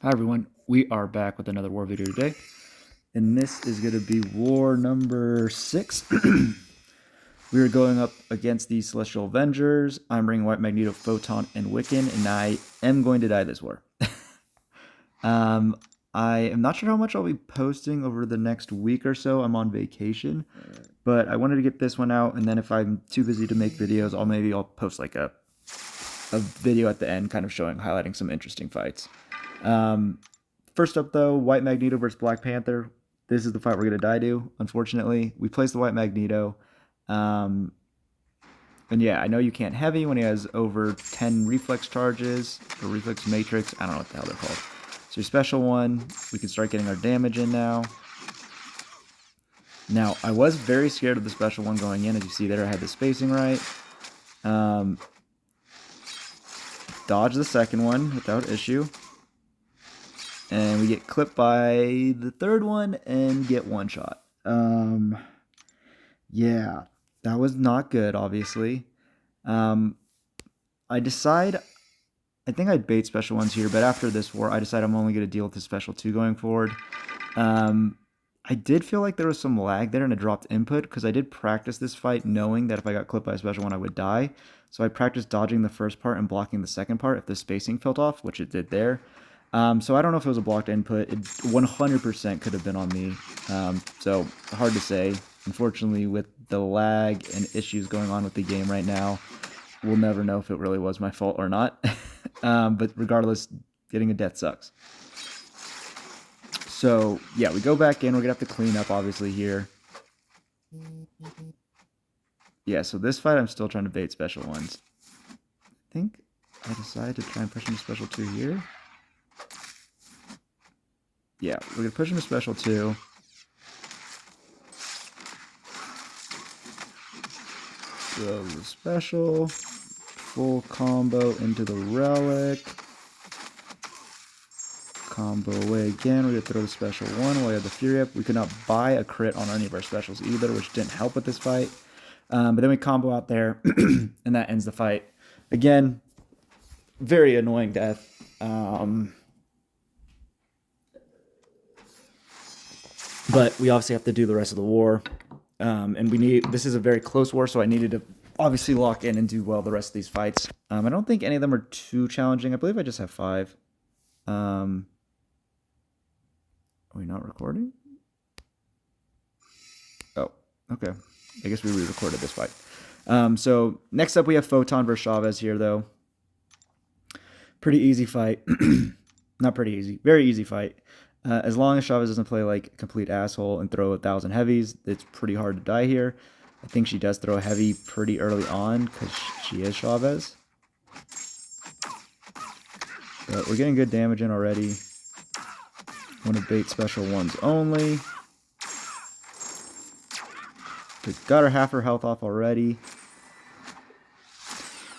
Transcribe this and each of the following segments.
Hi everyone, we are back with another war video today, and this is going to be war number 6. We are going up against the Celestial Avengers. I'm bringing White Magneto, Photon, and Wiccan, and I am going to die this war. I am not sure how much I'll be posting over the next week or so. I'm on vacation, but I wanted to get this one out, and then if I'm too busy to make videos, I'll post like a video at the end kind of highlighting some interesting fights. First up, though, White Magneto versus Black Panther. This is the fight we're going to die to, unfortunately. We placed the White Magneto. And yeah, I know you can't heavy when he has over 10 reflex charges, or reflex matrix. I don't know what the hell they're called. So your special one, we can start getting our damage in now. Now, I was very scared of the special one going in. As you see there, I had the spacing right. Dodge the second one without issue. And we get clipped by the third one and get one shot. Yeah, that was not good, obviously. I think I'd bait special ones here, but after this war, I decide I'm only going to deal with the special 2 going forward. I did feel like there was some lag there and a dropped input because I did practice this fight knowing that if I got clipped by a special one, I would die. So I practiced dodging the first part and blocking the second part if the spacing felt off, which it did there. So I don't know if it was a blocked input. It 100% could have been on me. So hard to say. Unfortunately, with the lag and issues going on with the game right now, we'll never know if it really was my fault or not. But regardless, getting a death sucks. So yeah, we go back in. We're going to have to clean up, obviously, here. Yeah, so this fight, I'm still trying to bait special ones. I think I decided to try and push him to special 2 here. Yeah, we're going to push him to special 2. Throw the special. Full combo into the relic. Combo away again. We're going to throw the special 1 while we have the Fury up. We could not buy a crit on any of our specials either, which didn't help with this fight. But then we combo out there, and that ends the fight. Again, very annoying death. But we obviously have to do the rest of the war. And this is a very close war, so I needed to obviously lock in and do well the rest of these fights. I don't think any of them are too challenging. I believe I just have 5. Are we not recording? Oh, okay. I guess we re-recorded this fight. So next up we have Photon versus Chavez here, though. Pretty easy fight. Not pretty easy. Very easy fight. As long as Chavez doesn't play like a complete asshole and throw 1,000 heavies, it's pretty hard to die here. I think she does throw a heavy pretty early on because she is Chavez. But we're getting good damage in already. Want to bait special ones only. We got her half her health off already.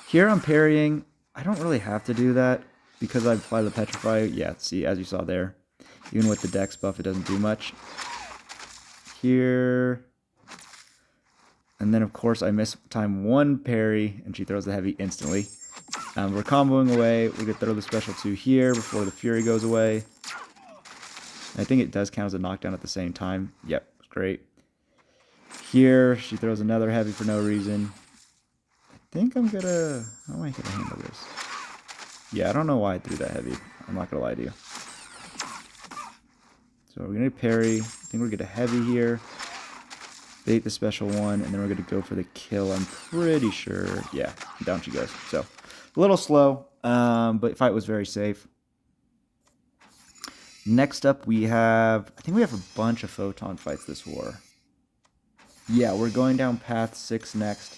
Here I'm parrying. I don't really have to do that because I apply the Petrify. Yeah, see, as you saw there. Even with the Dex buff, it doesn't do much. Here. And then, of course, I miss time 1 parry, and she throws the heavy instantly. We're comboing away. We're going to throw the special 2 here before the Fury goes away. I think it does count as a knockdown at the same time. Yep, great. Here, she throws another heavy for no reason. I think I'm going to... How am I going to handle this? Yeah, I don't know why I threw that heavy. I'm not going to lie to you. So we're going to parry. I think we're going to heavy here. Bait the special 1, and then we're going to go for the kill, I'm pretty sure. Yeah, down she goes. So, a little slow, but fight was very safe. Next up, I think we have a bunch of Photon fights this war. Yeah, we're going down path 6 next.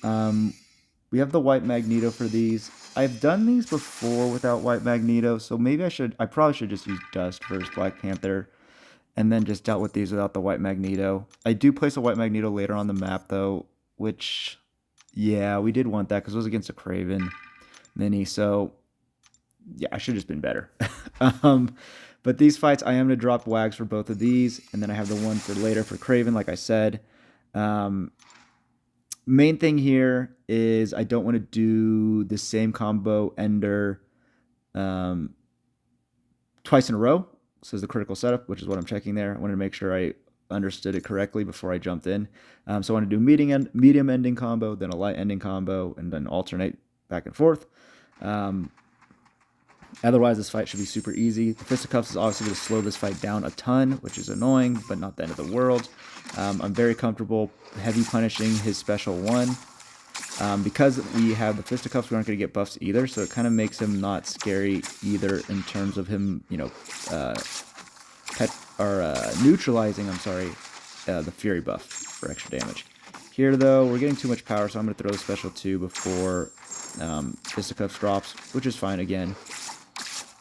We have the White Magneto for these. I've done these before without White Magneto, so maybe I probably should just use Dust versus Black Panther, and then just dealt with these without the White Magneto. I do place a White Magneto later on the map, though, which, yeah, we did want that because it was against a Craven mini, so, yeah, I should have just been better. But these fights, I am going to drop Wags for both of these, and then I have the one for later for Craven, like I said. Main thing here is I don't want to do the same combo Ender twice in a row. Says the critical setup, which is what I'm checking there. I wanted to make sure I understood it correctly before I jumped in. So I want to do medium ending combo, then a light ending combo, and then alternate back and forth. Otherwise, this fight should be super easy. The Fisticuffs is obviously going to slow this fight down a ton, which is annoying, but not the end of the world. I'm very comfortable heavy punishing his special one. Because we have the Fisticuffs, we aren't going to get buffs either, so it kind of makes him not scary either in terms of him, neutralizing, the Fury buff for extra damage. Here, though, we're getting too much power, so I'm going to throw the special 2 before Fisticuffs drops, which is fine again.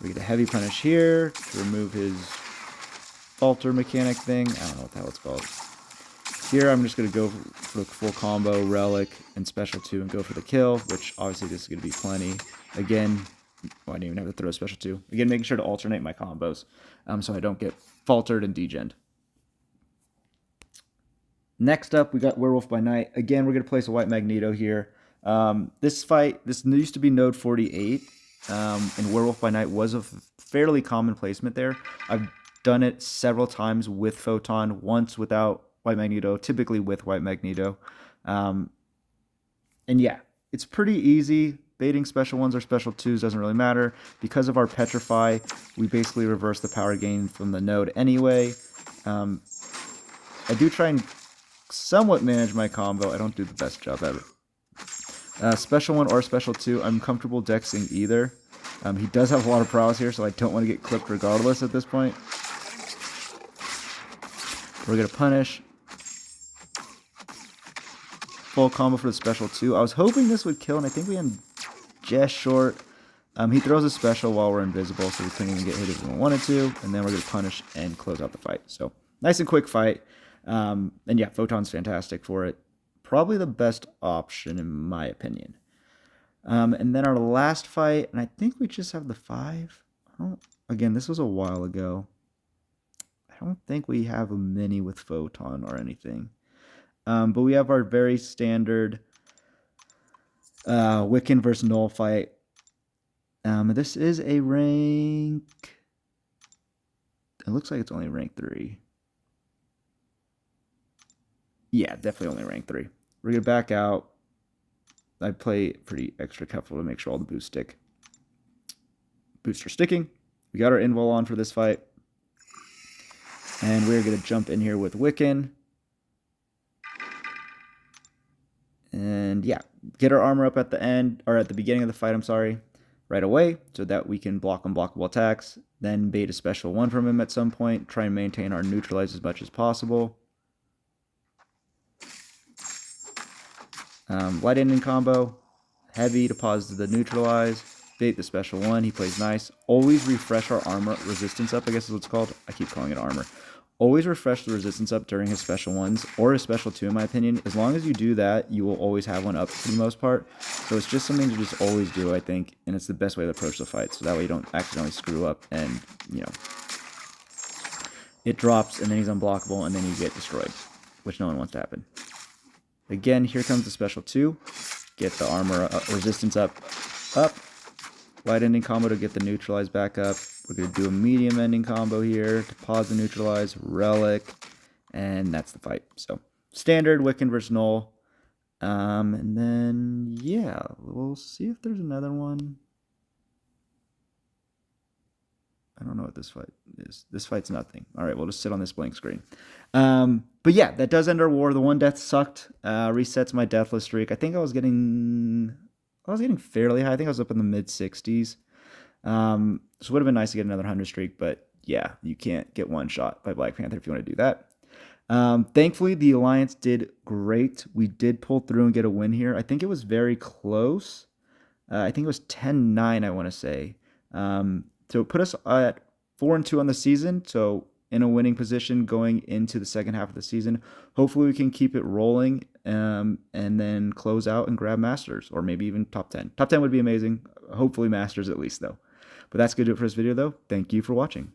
We get a heavy punish here to remove his falter mechanic thing. I don't know what the hell it's called. Here, I'm just going to go for the full combo, Relic, and Special 2 and go for the kill, which obviously this is going to be plenty. Again, I didn't even have to throw a Special 2. Again, making sure to alternate my combos so I don't get faltered and degened. Next up, we got Werewolf by Night. Again, we're going to place a White Magneto here. This used to be node 48, and Werewolf by Night was a fairly common placement there. I've done it several times with Photon, once without White Magneto, typically with White Magneto. And yeah, it's pretty easy. Baiting special 1s or special 2s doesn't really matter. Because of our Petrify, we basically reverse the power gain from the node anyway. I do try and somewhat manage my combo. I don't do the best job ever. Special 1 or special 2, I'm comfortable dexing either. He does have a lot of prowess here, so I don't want to get clipped regardless at this point. We're going to punish. Full combo for the special 2. I was hoping this would kill, and I think we end just short. He throws a special while we're invisible, so we couldn't even get hit if we wanted to. And then we're going to punish and close out the fight. So, nice and quick fight. And yeah, Photon's fantastic for it. Probably the best option, in my opinion. And then our last fight, and I think we just have the 5. Again, this was a while ago. I don't think we have a mini with Photon or anything. But we have our very standard Wiccan versus Knull fight. This is a rank... It looks like it's only rank 3. Yeah, definitely only rank 3. We're going to back out. I play pretty extra careful to make sure all the boosts stick. Boosts are sticking. We got our invul on for this fight. And we're going to jump in here with Wiccan. And yeah, get our armor up at the end, or at the beginning of the fight, right away, so that we can block unblockable attacks. Then bait a special 1 from him at some point. Try and maintain our neutralize as much as possible. Light ending combo. Heavy to pause the neutralize. Bait the special 1. He plays nice. Always refresh our armor resistance up, I guess is what it's called. I keep calling it armor. Always refresh the resistance up during his special 1s, or his special 2 in my opinion. As long as you do that, you will always have one up for the most part. So it's just something to just always do, I think, and it's the best way to approach the fight. So that way you don't accidentally screw up and, it drops and then he's unblockable and then you get destroyed, which no one wants to happen. Again, here comes the special 2. Get the armor resistance up. Light ending combo to get the neutralize back up. We're going to do a medium ending combo here to pause the neutralize, relic, and that's the fight. So, standard Wiccan versus Knull. And then, yeah, we'll see if there's another one. I don't know what this fight is. This fight's nothing. All right, we'll just sit on this blank screen. But yeah, that does end our war. The 1 death sucked. Resets my deathless streak. I think I was getting fairly high. I think I was up in the mid-60s. So it would have been nice to get another 100 streak, but yeah, you can't get one shot by Black Panther if you want to do that. Thankfully, the Alliance did great. We did pull through and get a win here. I think it was very close. I think it was 10-9, I want to say. So it put us at 4-2 on the season, so in a winning position going into the second half of the season. Hopefully we can keep it rolling and then close out and grab Masters, or maybe even top 10. Top 10 would be amazing. Hopefully Masters at least, though. But that's going to do it for this video, though. Thank you for watching.